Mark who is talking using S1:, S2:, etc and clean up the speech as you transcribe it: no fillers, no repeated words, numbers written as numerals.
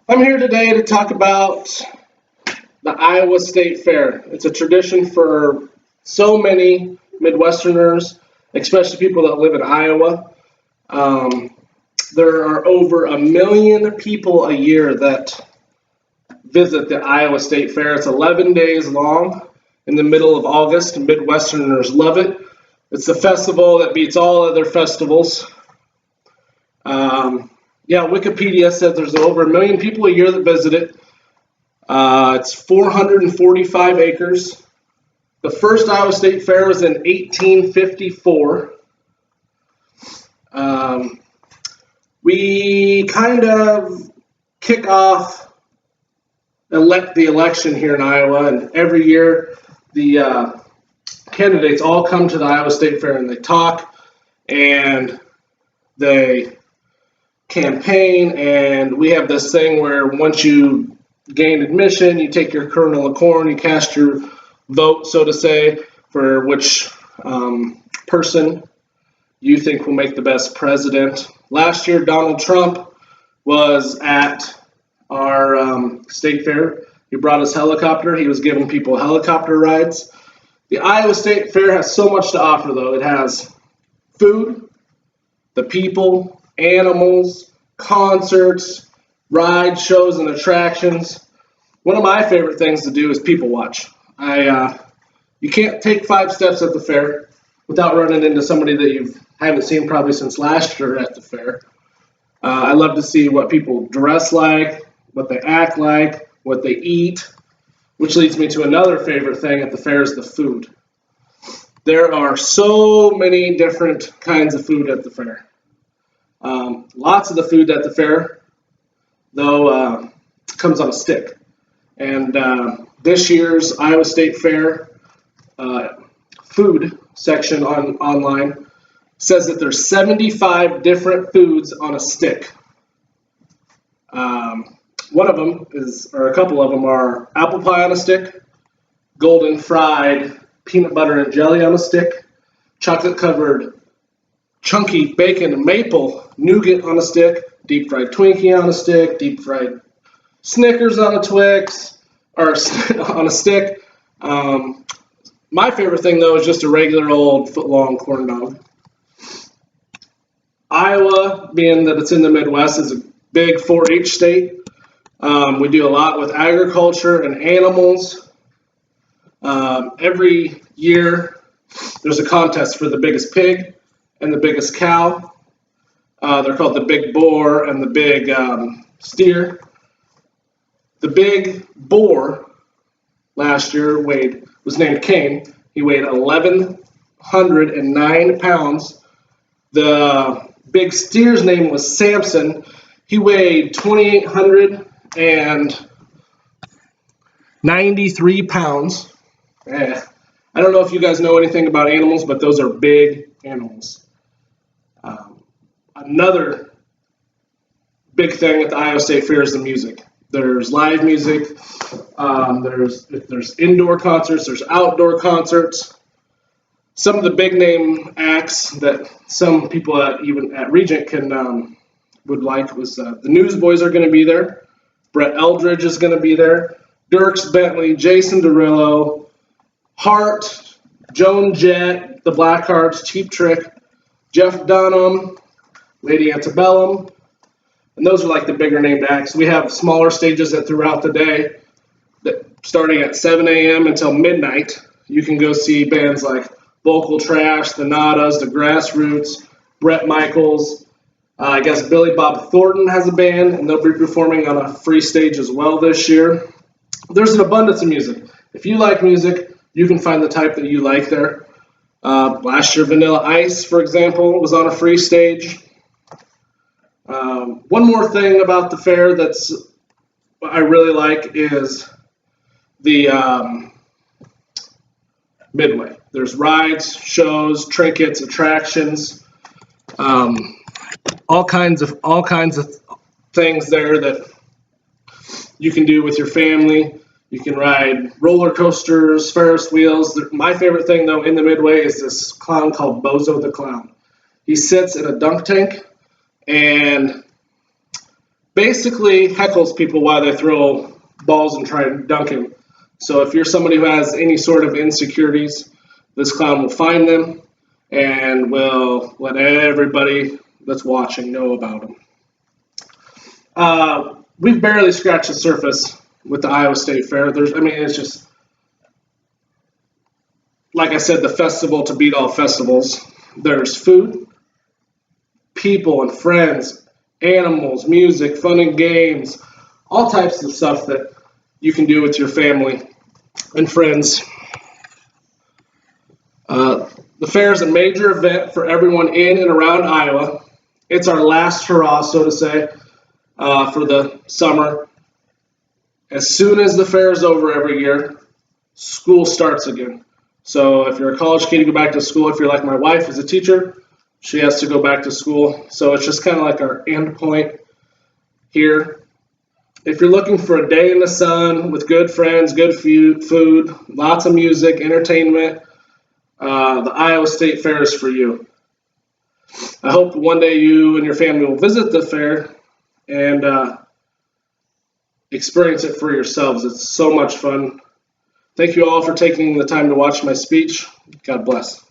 S1: I'm here today to talk about the Iowa State Fair. It's a tradition for so many Midwesterners, especially people that live in Iowa. Um, there are over 1 million people a year that visit the Iowa State Fair. It's 11 days long in the middle of August. Midwesterners love it. It's the festival that beats all other festivals. Um, Wikipedia said there's over 1 million people a year that visit it. It's 445 acres. The first Iowa State Fair was in 1854. We kind of kick off the election here in Iowa, and every year the candidates all come to the Iowa State Fair and they talk and they campaign, and we have this thing where once you gain admission, you take your kernel of corn, you cast your vote, so to say, for which person you think will make the best president. Last year, Donald Trump was at our state fair. He brought his helicopter. He was giving people helicopter rides. The Iowa State Fair has so much to offer, though. It has food, the people, animals, concerts, rides, shows, and attractions. One of my favorite things to do is people watch. You can't take 5 steps at the fair without running into somebody that you haven't seen probably since last year at the fair. I love to see what people dress like, what they act like, what they eat, which leads me to another favorite thing at the fair is the food. There are so many different kinds of food at the fair. Lots of the food at the fair, though, comes on a stick. And this year's Iowa State Fair food section online says that there's 75 different foods on a stick. One of them or a couple of them are apple pie on a stick, golden fried peanut butter and jelly on a stick, chocolate covered chunky bacon and maple nougat on a stick, deep fried Twinkie on a stick, deep fried Snickers on a Twix, or on a stick. My favorite thing, though, is just a regular old foot-long corn dog. Iowa, being that it's in the Midwest, is a big 4-H state. We do a lot with agriculture and animals. Every year, there's a contest for the biggest pig and the biggest cow. They're called the big boar and the big steer. The big boar last year was named Cain. He weighed 1,109 pounds. The big steer's name was Samson. He weighed 2,893 pounds. I don't know if you guys know anything about animals, but those are big animals. Another big thing at the Iowa State Fair is the music. There's live music. There's indoor concerts. There's outdoor concerts. Some of the big name acts that some people even at Regent would like was the Newsboys are going to be there. Brett Eldridge is going to be there. Dierks Bentley, Jason Derulo, Hart, Joan Jett, the Blackhearts, Cheap Trick, Jeff Dunham, Lady Antebellum, and those are like the bigger named acts. We have smaller stages that throughout the day, that starting at 7 a.m. until midnight, you can go see bands like Vocal Trash, the Nadas, the Grassroots, Bret Michaels. I guess Billy Bob Thornton has a band, and they'll be performing on a free stage as well this year. There's an abundance of music. If you like music, you can find the type that you like there. Last year, Vanilla Ice, for example, was on a free stage. One more thing about the fair that's I really like is the Midway. There's rides, shows, trinkets, attractions, all kinds of things there that you can do with your family. You can ride roller coasters, Ferris wheels. My favorite thing, though, in the Midway is this clown called Bozo the Clown. He sits in a dunk tank, and basically heckles people while they throw balls and try to dunk him. So if you're somebody who has any sort of insecurities, this clown will find them and will let everybody that's watching know about them. We've barely scratched the surface with the Iowa State Fair. It's just, like I said, the festival to beat all festivals. There's food, people and friends, animals, music, fun and games, all types of stuff that you can do with your family and friends. The fair is a major event for everyone in and around Iowa. It's our last hurrah, so to say, for the summer. As soon as the fair is over every year, school starts again. So if you're a college kid, you go back to school. If you're like my wife is a teacher, she has to go back to school. So it's just kind of like our end point here. If you're looking for a day in the sun with good friends, good food, lots of music, entertainment, the Iowa State Fair is for you. I hope one day you and your family will visit the fair and experience it for yourselves. It's so much fun. Thank you all for taking the time to watch my speech. God bless.